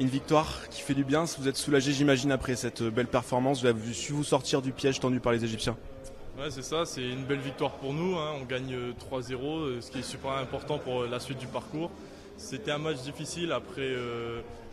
Une victoire qui fait du bien. Vous êtes soulagé, j'imagine, après cette belle performance. Vous avez su vous sortir du piège tendu par les Égyptiens. Ouais, c'est ça, c'est une belle victoire pour nous, hein. On gagne 3-0, ce qui est super important pour la suite du parcours. C'était un match difficile après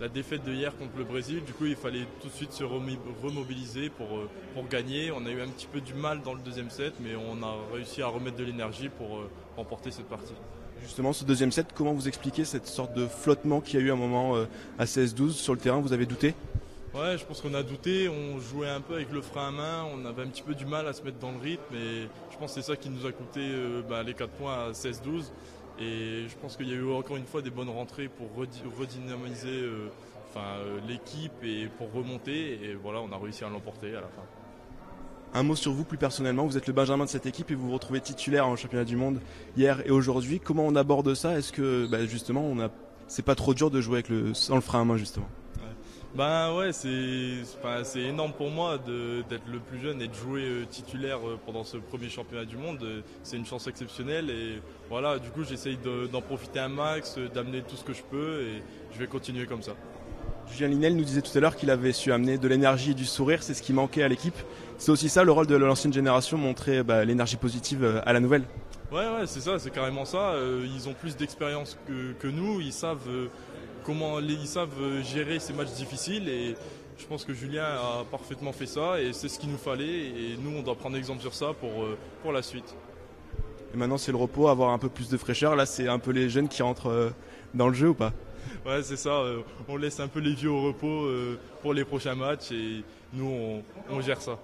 la défaite de hier contre le Brésil. Du coup, il fallait tout de suite se remobiliser pour gagner. On a eu un petit peu du mal dans le deuxième set, mais on a réussi à remettre de l'énergie pour remporter cette partie. Justement, ce deuxième set, comment vous expliquez cette sorte de flottement qu'il y a eu à un moment à 16-12 sur le terrain? Vous avez douté? Ouais, je pense qu'on a douté, on jouait un peu avec le frein à main, on avait un petit peu du mal à se mettre dans le rythme et je pense que c'est ça qui nous a coûté les 4 points à 16-12 et je pense qu'il y a eu encore une fois des bonnes rentrées pour redynamiser l'équipe et pour remonter et voilà, on a réussi à l'emporter à la fin. Un mot sur vous plus personnellement, vous êtes le benjamin de cette équipe et vous vous retrouvez titulaire en championnat du monde hier et aujourd'hui. Comment on aborde ça? Est-ce que justement c'est pas trop dur de jouer sans le frein à main justement? Ben ouais, c'est énorme pour moi d'être le plus jeune et de jouer titulaire pendant ce premier championnat du monde. C'est une chance exceptionnelle et voilà, du coup j'essaye d'en profiter un max, d'amener tout ce que je peux et je vais continuer comme ça. Julien Linel nous disait tout à l'heure qu'il avait su amener de l'énergie et du sourire, c'est ce qui manquait à l'équipe. C'est aussi ça le rôle de l'ancienne génération, montrer l'énergie positive à la nouvelle. Ouais, c'est ça, c'est carrément ça. Ils ont plus d'expérience que nous, ils savent gérer ces matchs difficiles et je pense que Julien a parfaitement fait ça et c'est ce qu'il nous fallait et nous on doit prendre exemple sur ça pour la suite. Et maintenant c'est le repos, avoir un peu plus de fraîcheur. Là c'est un peu les jeunes qui rentrent dans le jeu ou pas? Ouais, c'est ça, on laisse un peu les vieux au repos pour les prochains matchs et nous on gère ça.